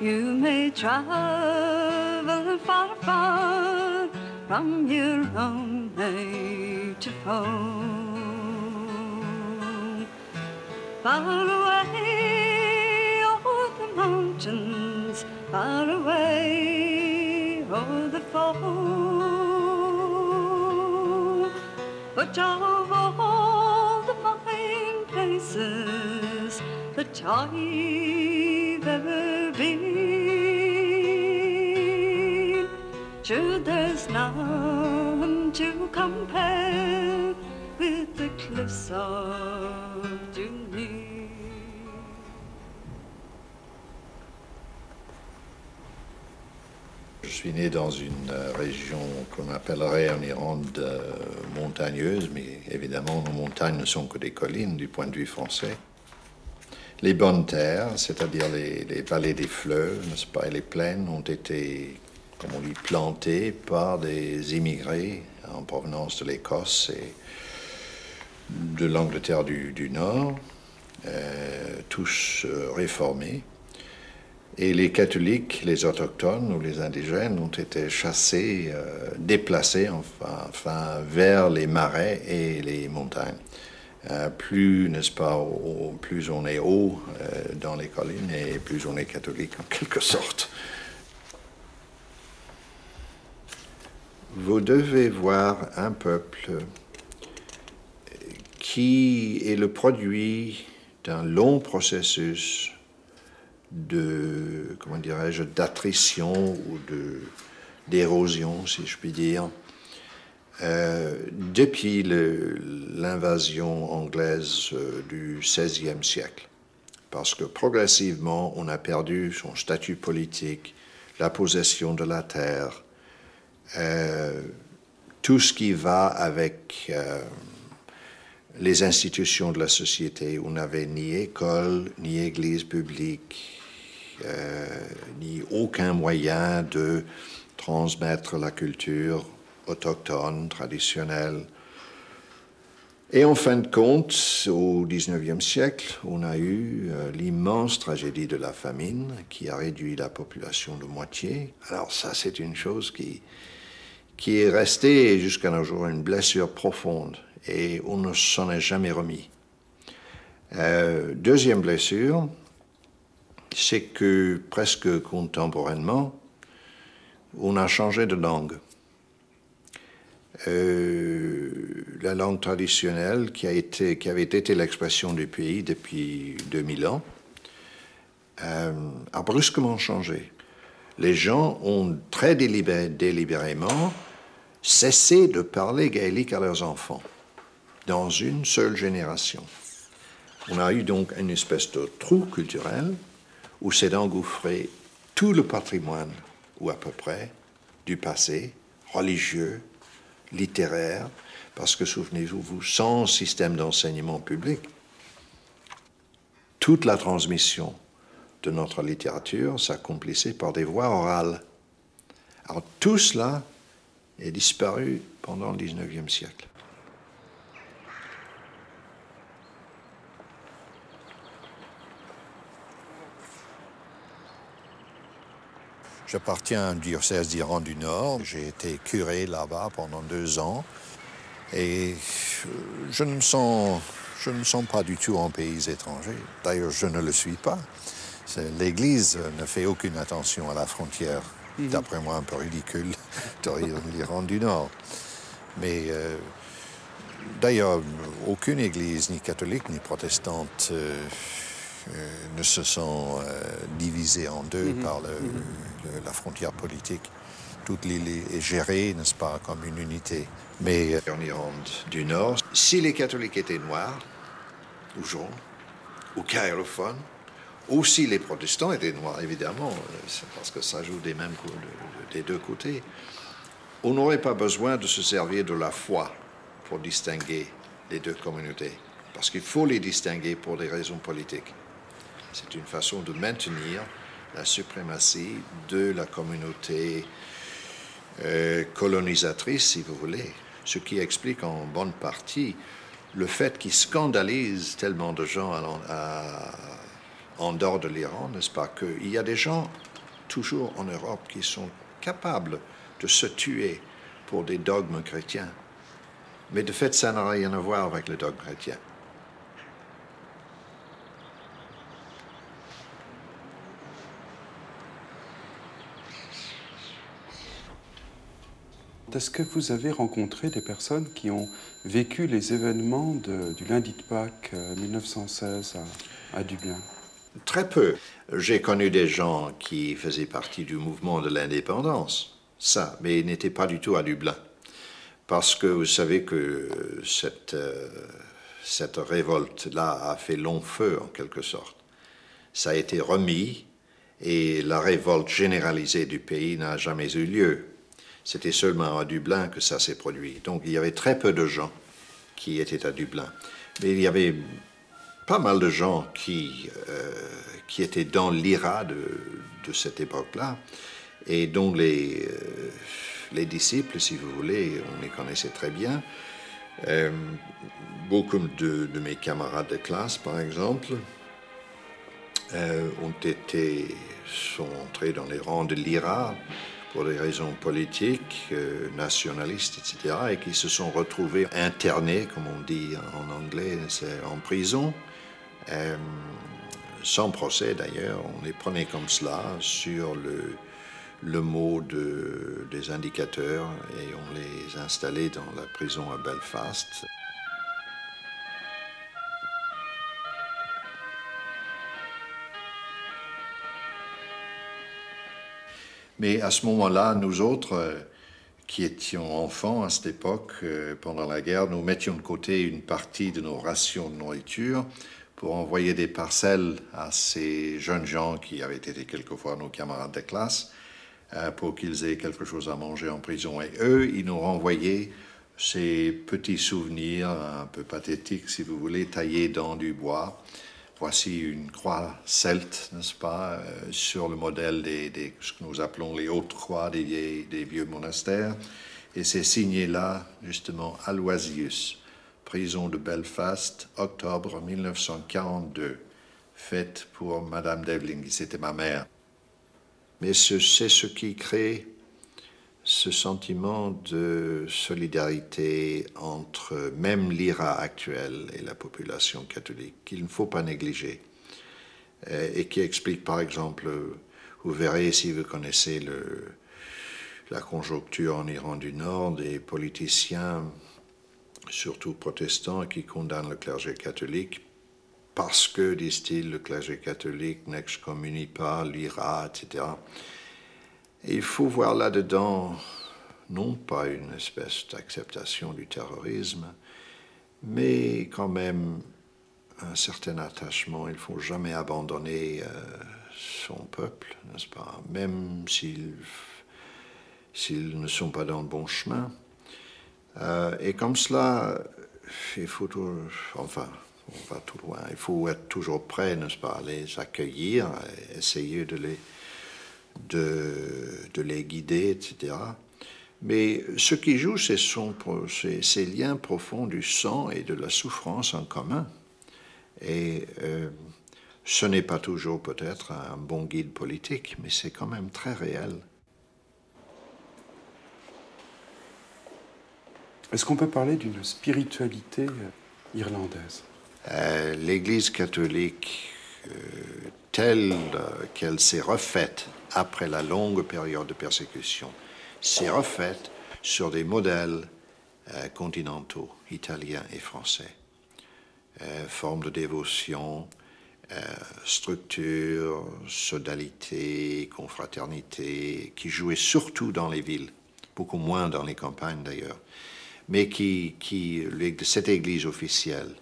You may travel far, far from your own native home. Far away over the mountains, far away over the foam. But of all the fine places that I've ever been, sure there's none to compare with the cliffs of Dunedin. Je suis né dans une région qu'on appellerait en Irlande montagneuse, mais évidemment nos montagnes ne sont que des collines du point de vue français. Les bonnes terres, c'est-à-dire les vallées des fleuves, n'est-ce pas, et les plaines ont été, comme on dit, plantées par des immigrés en provenance de l'Écosse et de l'Angleterre du Nord, tous réformés. Et les catholiques, les autochtones ou les indigènes ont été chassés, déplacés enfin vers les marais et les montagnes. Plus, n'est-ce pas, plus on est haut dans les collines et plus on est catholique en quelque sorte. Vous devez voir un peuple qui est le produit d'un long processus de, comment dirais-je, d'attrition ou d'érosion, si je puis dire, depuis l'invasion anglaise du XVIe siècle. Parce que progressivement, on a perdu son statut politique, la possession de la terre, tout ce qui va avec les institutions de la société. On n'avait ni école, ni église publique, ni aucun moyen de transmettre la culture autochtone, traditionnelle. Et en fin de compte, au XIXe siècle, on a eu l'immense tragédie de la famine qui a réduit la population de moitié. Alors ça, c'est une chose qui est restée jusqu'à nos jours une blessure profonde et on ne s'en est jamais remis. Deuxième blessure, c'est que presque contemporainement, on a changé de langue. La langue traditionnelle qui avait été l'expression du pays depuis 2000 ans a brusquement changé. Les gens ont très délibérément cessé de parler gaélique à leurs enfants dans une seule génération. On a eu donc une espèce de trou culturel où s'est engouffré tout le patrimoine, ou à peu près, du passé, religieux, littéraire, parce que souvenez-vous, sans système d'enseignement public, toute la transmission de notre littérature s'accomplissait par des voies orales. Alors tout cela est disparu pendant le XIXe siècle. J'appartiens à un diocèse d'Iran du Nord. J'ai été curé là-bas pendant 2 ans. Et je ne me sens pas du tout en pays étranger. D'ailleurs, je ne le suis pas. L'Église ne fait aucune attention à la frontière. D'après moi, un peu ridicule de l'Iran du Nord. Mais d'ailleurs, aucune Église, ni catholique, ni protestante, ne se sont divisées en deux par la frontière politique. Toute l'île est gérée, n'est-ce pas, comme une unité. Mais en Irlande du Nord, si les catholiques étaient noirs, ou jaunes, ou caérophones, ou si les protestants étaient noirs, évidemment, c'est parce que ça joue des deux côtés, on n'aurait pas besoin de se servir de la foi pour distinguer les deux communautés, parce qu'il faut les distinguer pour des raisons politiques. C'est une façon de maintenir la suprématie de la communauté colonisatrice, si vous voulez, ce qui explique en bonne partie le fait qu'il scandalise tellement de gens en dehors de l'Iran, n'est-ce pas, qu'il y a des gens toujours en Europe qui sont capables de se tuer pour des dogmes chrétiens. Mais de fait, ça n'a rien à voir avec le dogme chrétien. Est-ce que vous avez rencontré des personnes qui ont vécu les événements du lundi de Pâques 1916 à Dublin? Très peu. J'ai connu des gens qui faisaient partie du mouvement de l'indépendance, ça, mais ils n'étaient pas du tout à Dublin. Parce que vous savez que cette révolte-là a fait long feu, en quelque sorte. Ça a été remis et la révolte généralisée du pays n'a jamais eu lieu. C'était seulement à Dublin que ça s'est produit. Donc il y avait très peu de gens qui étaient à Dublin. Mais il y avait pas mal de gens qui étaient dans l'IRA de cette époque-là et dont les disciples, si vous voulez, on les connaissait très bien. Beaucoup de mes camarades de classe, par exemple, sont entrés dans les rangs de l'IRA pour des raisons politiques, nationalistes, etc., et qui se sont retrouvés internés, comme on dit en anglais, en prison, sans procès d'ailleurs. On les prenait comme cela sur le mot des indicateurs et on les installait dans la prison à Belfast. Mais à ce moment-là, nous autres, qui étions enfants à cette époque, pendant la guerre, nous mettions de côté une partie de nos rations de nourriture pour envoyer des parcelles à ces jeunes gens qui avaient été quelquefois nos camarades de classe, pour qu'ils aient quelque chose à manger en prison. Et eux, ils nous renvoyaient ces petits souvenirs un peu pathétiques, si vous voulez, taillés dans du bois. Voici une croix celte, n'est-ce pas, sur le modèle de ce que nous appelons les hautes croix des vieux monastères. Et c'est signé là, justement, Aloysius, prison de Belfast, octobre 1942, faite pour Madame Devlin, qui c'était ma mère. Mais c'est ce qui crée ce sentiment de solidarité entre même l'IRA actuelle et la population catholique, qu'il ne faut pas négliger, et qui explique par exemple, vous verrez si vous connaissez la conjoncture en Iran du Nord, des politiciens, surtout protestants, qui condamnent le clergé catholique parce que, disent-ils, le clergé catholique n'excommunie pas l'IRA, etc. Et il faut voir là-dedans, non pas une espèce d'acceptation du terrorisme, mais quand même un certain attachement. Il ne faut jamais abandonner son peuple, n'est-ce pas, même s'ils ne sont pas dans le bon chemin. Et comme cela, il faut enfin, on va tout loin. Il faut être toujours prêt, n'est-ce pas, à les accueillir, à essayer de les guider, etc. Mais ce qui joue, c'est ces liens profonds du sang et de la souffrance en commun. Et ce n'est pas toujours peut-être un bon guide politique, mais c'est quand même très réel. Est-ce qu'on peut parler d'une spiritualité irlandaise? L'Église catholique, telle qu'elle s'est refaite après la longue période de persécution, s'est refaite sur des modèles continentaux, italiens et français. Forme de dévotion, structure, sodalité, confraternité, qui jouaient surtout dans les villes, beaucoup moins dans les campagnes d'ailleurs, mais cette Église officielle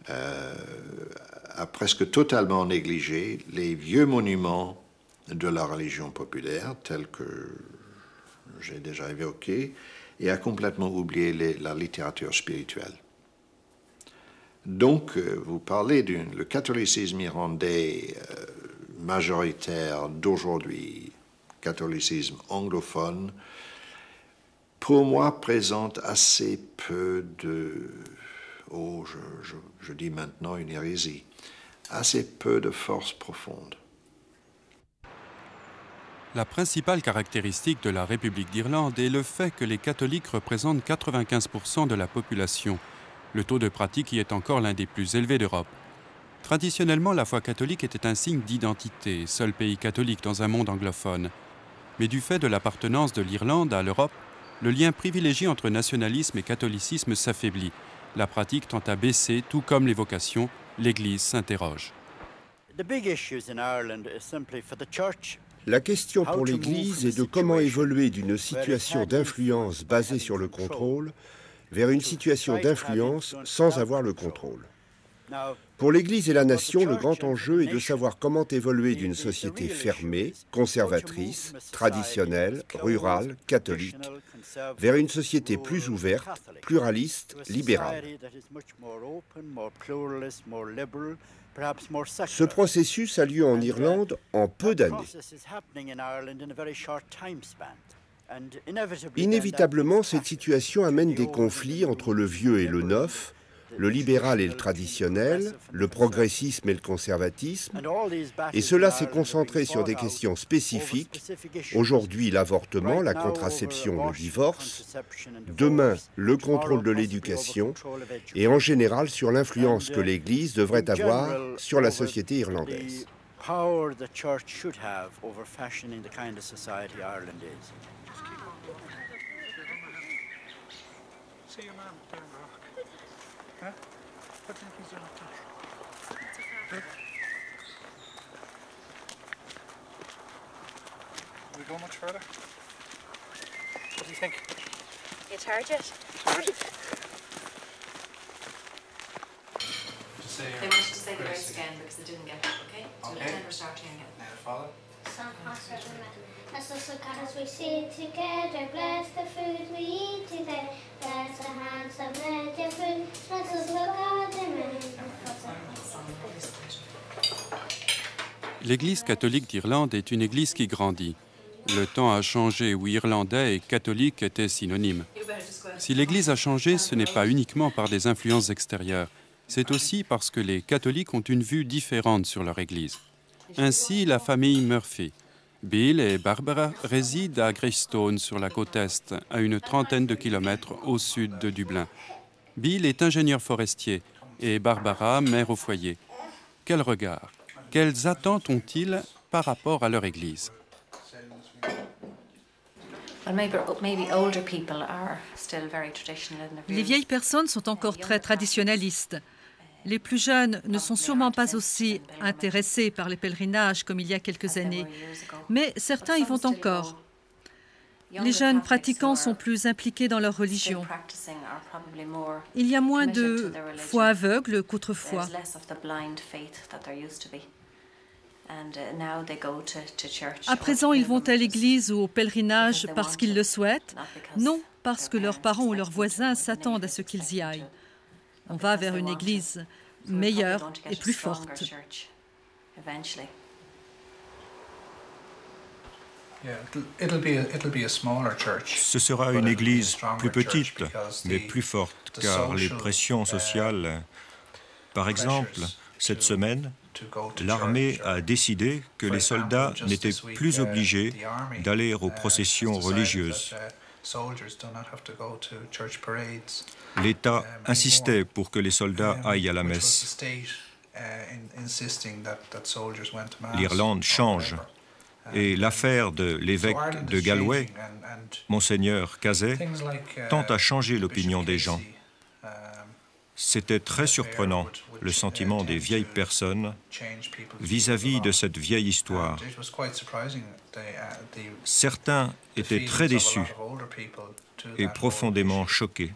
a presque totalement négligé les vieux monuments de la religion populaire, tels que j'ai déjà évoqué, et a complètement oublié la littérature spirituelle. Donc, vous parlez le catholicisme irlandais majoritaire d'aujourd'hui, catholicisme anglophone, pour moi présente assez peu je dis maintenant une hérésie, assez peu de force profonde. La principale caractéristique de la République d'Irlande est le fait que les catholiques représentent 95% de la population. Le taux de pratique y est encore l'un des plus élevés d'Europe. Traditionnellement, la foi catholique était un signe d'identité, seul pays catholique dans un monde anglophone. Mais du fait de l'appartenance de l'Irlande à l'Europe, le lien privilégié entre nationalisme et catholicisme s'affaiblit. La pratique tend à baisser, tout comme les vocations. L'Église s'interroge. La question pour l'Église est de comment évoluer d'une situation d'influence basée sur le contrôle vers une situation d'influence sans avoir le contrôle. Pour l'Église et la nation, le grand enjeu est de savoir comment évoluer d'une société fermée, conservatrice, traditionnelle, rurale, catholique, vers une société plus ouverte, pluraliste, libérale. Ce processus a lieu en Irlande en peu d'années. Inévitablement, cette situation amène des conflits entre le vieux et le neuf, le libéral et le traditionnel, le progressisme et le conservatisme, et cela s'est concentré sur des questions spécifiques, aujourd'hui l'avortement, la contraception, le divorce, demain le contrôle de l'éducation, et en général sur l'influence que l'Église devrait avoir sur la société irlandaise. We go much further? What do you think? It's hard yet. They want you to say the words again because they didn't get it, okay? So Okay. never start hearing it. Now follow. As us as we sit together, bless the food we eat today. Bless the hands that made your food. Bless us, Lord God, amen. L'Église catholique d'Irlande est une église qui grandit. Le temps a changé où irlandais et catholique étaient synonymes. Si l'Église a changé, ce n'est pas uniquement par des influences extérieures. C'est aussi parce que les catholiques ont une vue différente sur leur Église. Ainsi, la famille Murphy. Bill et Barbara résident à Greystone, sur la côte Est, à une trentaine de kilomètres au sud de Dublin. Bill est ingénieur forestier et Barbara, mère au foyer. Quel regard, quelles attentes ont-ils par rapport à leur Église? Les vieilles personnes sont encore très traditionnalistes. Les plus jeunes ne sont sûrement pas aussi intéressés par les pèlerinages comme il y a quelques années, mais certains y vont encore. Les jeunes pratiquants sont plus impliqués dans leur religion. Il y a moins de foi aveugle qu'autrefois. À présent, ils vont à l'église ou au pèlerinage parce qu'ils le souhaitent, non parce que leurs parents ou leurs voisins s'attendent à ce qu'ils y aillent. On va vers une église meilleure et plus forte. Ce sera une église plus petite, mais plus forte, car les pressions sociales... Par exemple, cette semaine, l'armée a décidé que les soldats n'étaient plus obligés d'aller aux processions religieuses. L'État insistait pour que les soldats aillent à la messe. L'Irlande change. Et l'affaire de l'évêque de Galway, Monseigneur Casey, tend à changer l'opinion des gens. C'était très surprenant, le sentiment des vieilles personnes vis-à-vis de cette vieille histoire. Certains étaient très déçus et profondément choqués.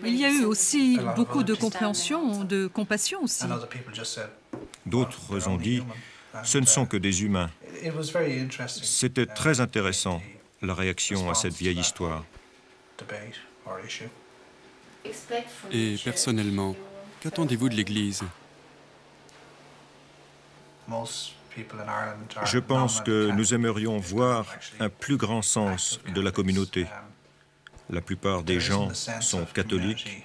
Il y a eu aussi beaucoup de compréhension, de compassion aussi. D'autres ont dit, ce ne sont que des humains. C'était très intéressant, la réaction à cette vieille histoire. Et personnellement, qu'attendez-vous de l'Église? Je pense que nous aimerions voir un plus grand sens de la communauté. La plupart des gens sont catholiques,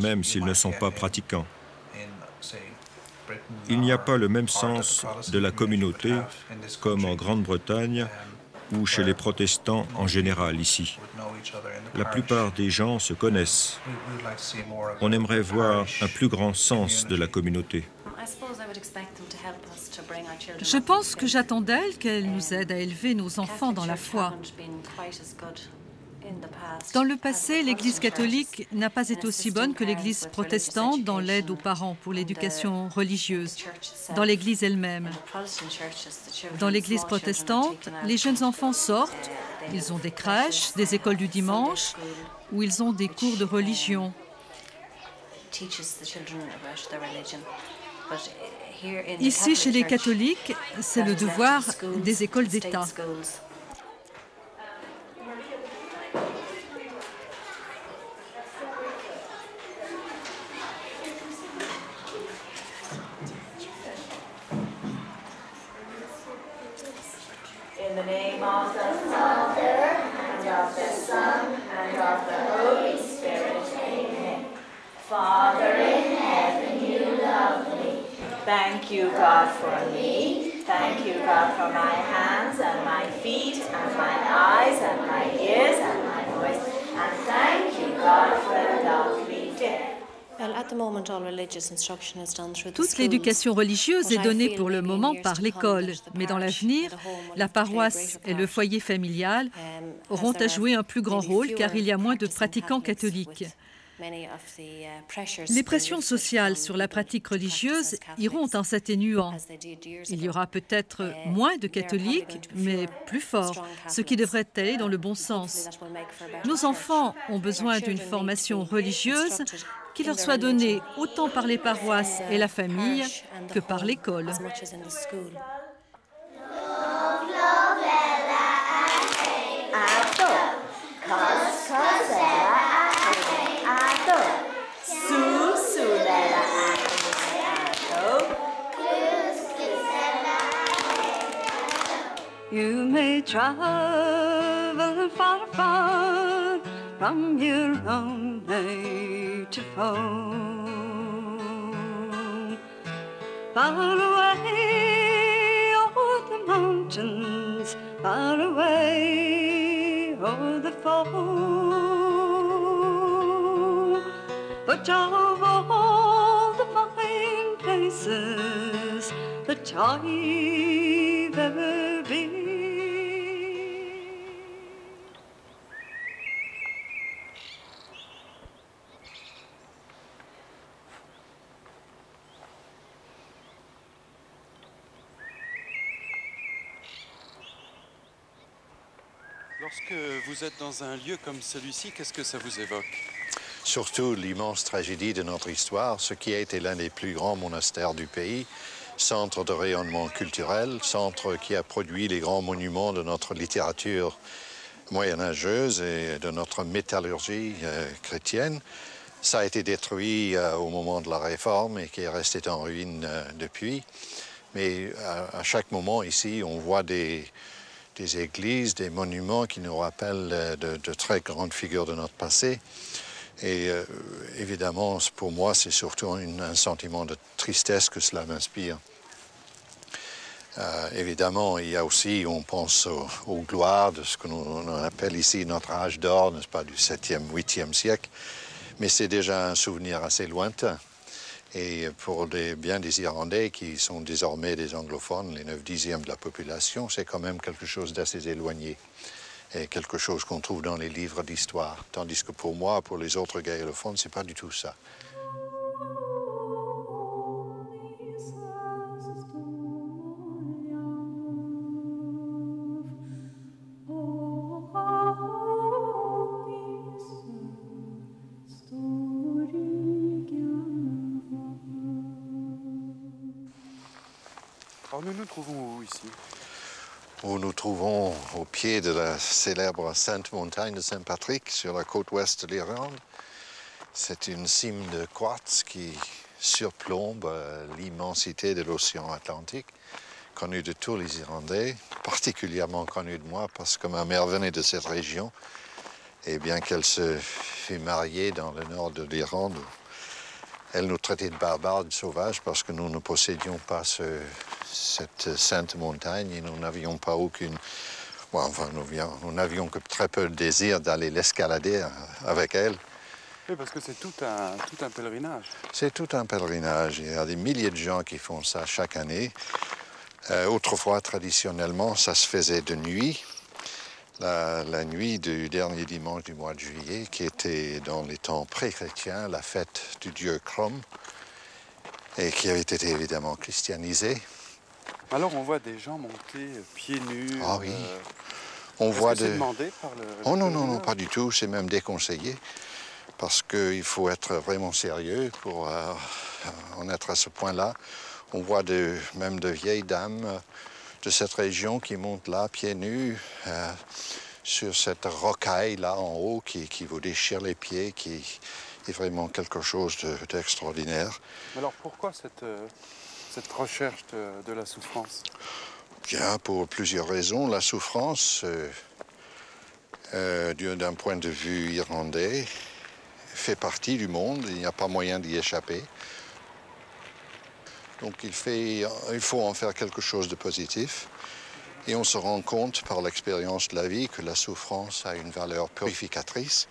même s'ils ne sont pas pratiquants. il n'y a pas le même sens de la communauté comme en Grande-Bretagne ou chez les protestants en général ici. La plupart des gens se connaissent. On aimerait voir un plus grand sens de la communauté. Je pense que j'attends d'elle qu'elle nous aide à élever nos enfants dans la foi. Dans le passé, l'Église catholique n'a pas été aussi bonne que l'Église protestante dans l'aide aux parents pour l'éducation religieuse, dans l'Église elle-même. Dans l'Église protestante, les jeunes enfants sortent, ils ont des crèches, des écoles du dimanche, où ils ont des cours de religion. Ici, chez les catholiques, c'est le devoir des écoles d'État. In the name of the Father, and of the Son, and of the Holy Spirit, amen. Father in heaven, you love me. Thank you, God, for me. Thank you, God, for my hands and my feet and my eyes and my ears and my voice. And thank you, God, for the love we get. Toute l'éducation religieuse est donnée pour le moment par l'école, mais dans l'avenir, la paroisse et le foyer familial auront à jouer un plus grand rôle car il y a moins de pratiquants catholiques. Les pressions sociales sur la pratique religieuse iront en s'atténuant. Il y aura peut-être moins de catholiques, mais plus forts, ce qui devrait aller dans le bon sens. Nos enfants ont besoin d'une formation religieuse qui leur soit donnée autant par les paroisses et la famille que par l'école. You may travel far, far from your own native home, far away over the mountains, far away over the foam. But of all the fine places that I've ever been, Lorsque vous êtes dans un lieu comme celui-ci, qu'est-ce que ça vous évoque? Surtout l'immense tragédie de notre histoire, ce qui a été l'un des plus grands monastères du pays, centre de rayonnement culturel, centre qui a produit les grands monuments de notre littérature moyenâgeuse et de notre métallurgie chrétienne. Ça a été détruit au moment de la Réforme et qui est resté en ruine depuis. Mais à chaque moment ici, on voit des églises, des monuments qui nous rappellent de très grandes figures de notre passé. Et évidemment, pour moi, c'est surtout un sentiment de tristesse que cela m'inspire. Évidemment, il y a aussi, on pense aux gloires de ce que l'on appelle ici notre âge d'or, n'est-ce pas, du 7e, 8e siècle. Mais c'est déjà un souvenir assez lointain. Et pour bien des Irlandais qui sont désormais des anglophones, les 9/10 de la population, c'est quand même quelque chose d'assez éloigné. Et quelque chose qu'on trouve dans les livres d'histoire. Tandis que pour moi, pour les autres gaélophones, c'est pas du tout ça. Alors nous nous trouvons où ici? Où nous trouvons au pied de la célèbre Sainte Montagne de Saint-Patrick, sur la côte ouest de l'Irlande. C'est une cime de quartz qui surplombe l'immensité de l'océan Atlantique, connue de tous les Irlandais, particulièrement connue de moi parce que ma mère venait de cette région. Et bien qu'elle se fut mariée dans le nord de l'Irlande, Elle nous traitait de barbares, de sauvages, parce que nous ne possédions pas cette sainte montagne et nous n'avions pas aucune... Bon, enfin, nous n'avions que très peu de désir d'aller l'escalader avec elle. Oui, parce que c'est tout un pèlerinage. C'est tout un pèlerinage. Il y a des milliers de gens qui font ça chaque année. Autrefois, traditionnellement, ça se faisait de nuit. La nuit du dernier dimanche du mois de juillet, qui était dans les temps pré-chrétiens, la fête du dieu Crom, et qui avait été évidemment christianisée. Alors on voit des gens monter pieds nus. Ah oui. On voit c'est demandé par le... Oh non, pas du tout. C'est même déconseillé. Parce qu'il faut être vraiment sérieux pour en être à ce point-là. On voit même de vieilles dames de cette région qui montent là, pieds nus, sur cette rocaille là en haut qui vous déchire les pieds, qui est vraiment quelque chose d'extraordinaire. Alors pourquoi cette recherche de la souffrance? Bien, pour plusieurs raisons. La souffrance, d'un point de vue irlandais, fait partie du monde. Il n'y a pas moyen d'y échapper. Donc il faut en faire quelque chose de positif. Et on se rend compte par l'expérience de la vie que la souffrance a une valeur purificatrice.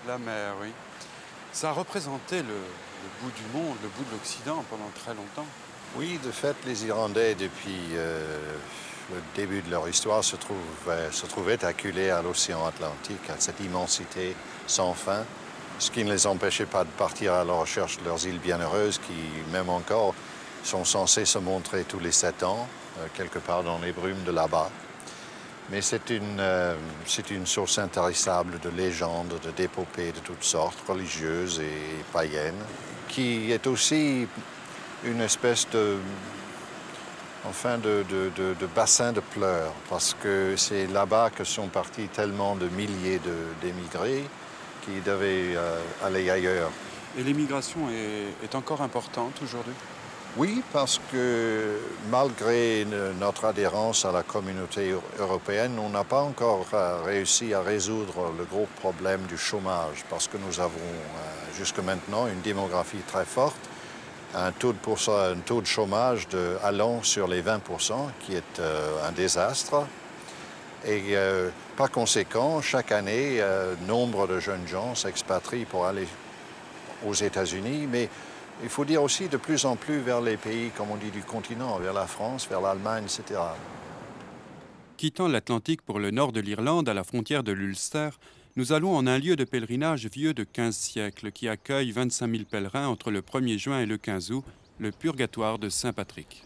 La mer, oui. Ça a représenté le bout du monde, le bout de l'Occident pendant très longtemps. Oui, de fait, les Irlandais, depuis le début de leur histoire, se trouvaient acculés à l'océan Atlantique, à cette immensité sans fin, ce qui ne les empêchait pas de partir à la recherche de leurs îles bienheureuses qui, même encore, sont censées se montrer tous les 7 ans, quelque part dans les brumes de là-bas. Mais c'est une source intarissable de légendes, d'épopées de toutes sortes, religieuses et païennes, qui est aussi une espèce de bassin de pleurs, parce que c'est là-bas que sont partis tellement de milliers d'émigrés qui devaient aller ailleurs. Et l'immigration est encore importante aujourd'hui? Oui, parce que malgré notre adhérence à la communauté européenne, on n'a pas encore réussi à résoudre le gros problème du chômage, parce que nous avons jusque maintenant une démographie très forte, un taux de chômage allant sur les 20%, qui est un désastre. Et par conséquent, chaque année, nombre de jeunes gens s'expatrient pour aller aux États-Unis, mais il faut dire aussi de plus en plus vers les pays, comme on dit, du continent, vers la France, vers l'Allemagne, etc. Quittant l'Atlantique pour le nord de l'Irlande, à la frontière de l'Ulster, nous allons en un lieu de pèlerinage vieux de 15 siècles qui accueille 25 000 pèlerins entre le 1er juin et le 15 août, le purgatoire de Saint-Patrick.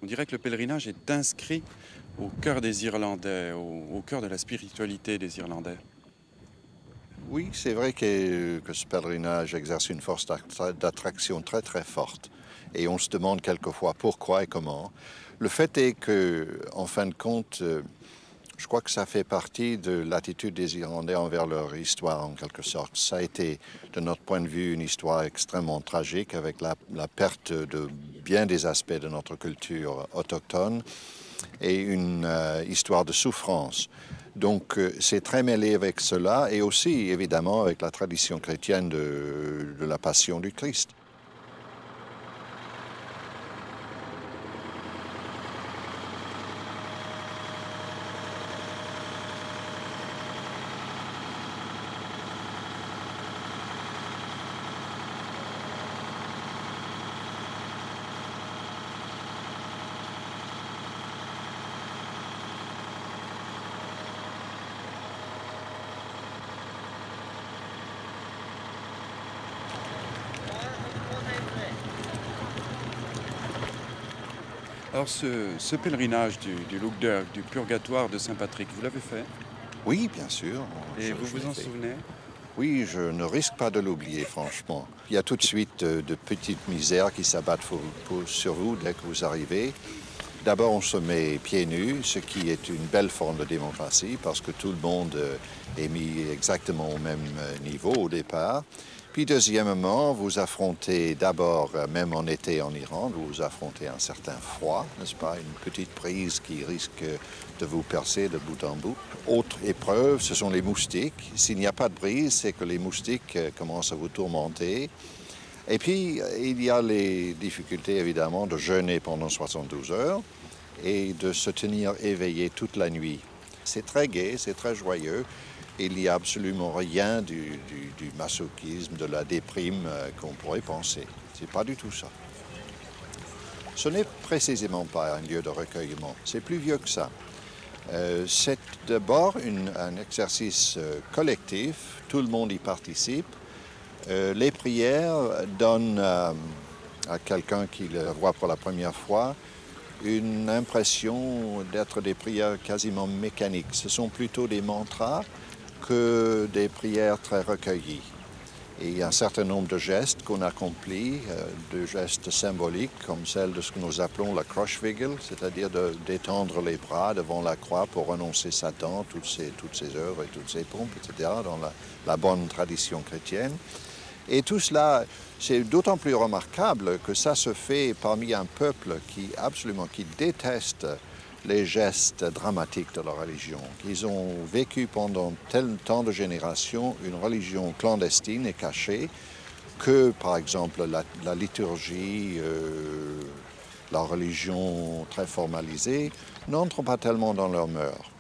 On dirait que le pèlerinage est inscrit au cœur des Irlandais, au cœur de la spiritualité des Irlandais. Oui, c'est vrai que ce pèlerinage exerce une force d'attraction très très forte. Et on se demande quelquefois pourquoi et comment. Le fait est que, en fin de compte, je crois que ça fait partie de l'attitude des Irlandais envers leur histoire, en quelque sorte. Ça a été, de notre point de vue, une histoire extrêmement tragique avec la perte de bien des aspects de notre culture autochtone et une histoire de souffrance. Donc, c'est très mêlé avec cela et aussi, évidemment, avec la tradition chrétienne de la Passion du Christ. Alors ce pèlerinage du Lough du purgatoire de Saint-Patrick, vous l'avez fait? Oui, bien sûr. Et vous vous en souvenez? Oui, je ne risque pas de l'oublier, franchement. Il y a tout de suite de petites misères qui s'abattent sur vous dès que vous arrivez. D'abord, on se met pieds nus, ce qui est une belle forme de démocratie parce que tout le monde est mis exactement au même niveau au départ. Puis deuxièmement, vous affrontez d'abord, même en été en Iran, vous affrontez un certain froid, n'est-ce pas? Une petite brise qui risque de vous percer de bout en bout. Autre épreuve, ce sont les moustiques. S'il n'y a pas de brise, c'est que les moustiques commencent à vous tourmenter. Et puis, il y a les difficultés, évidemment, de jeûner pendant 72 heures et de se tenir éveillé toute la nuit. C'est très gai, c'est très joyeux. Il n'y a absolument rien du masochisme, de la déprime qu'on pourrait penser. C'est pas du tout ça. Ce n'est précisément pas un lieu de recueillement. C'est plus vieux que ça. C'est d'abord un exercice collectif. Tout le monde y participe. Les prières donnent à quelqu'un qui le voit pour la première fois une impression d'être des prières quasiment mécaniques. Ce sont plutôt des mantras que des prières très recueillies. Et il y a un certain nombre de gestes qu'on accomplit, de gestes symboliques comme celle de ce que nous appelons la Krushvigil, c'est-à-dire d'étendre les bras devant la croix pour renoncer Satan, toutes ses œuvres et toutes ses pompes, etc., dans la bonne tradition chrétienne. Et tout cela, c'est d'autant plus remarquable que ça se fait parmi un peuple qui déteste les gestes dramatiques de la religion. Ils ont vécu pendant tant de générations une religion clandestine et cachée que, par exemple, la liturgie, la religion très formalisée, n'entrent pas tellement dans leurs mœurs.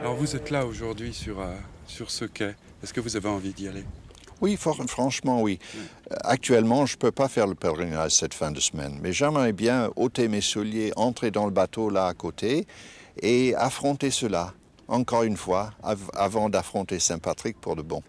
Alors vous êtes là aujourd'hui sur ce quai. Est-ce que vous avez envie d'y aller? Oui, franchement, oui. Actuellement, je ne peux pas faire le pèlerinage cette fin de semaine, mais j'aimerais bien ôter mes souliers, entrer dans le bateau là à côté et affronter cela, encore une fois, avant d'affronter Saint-Patrick pour de bon.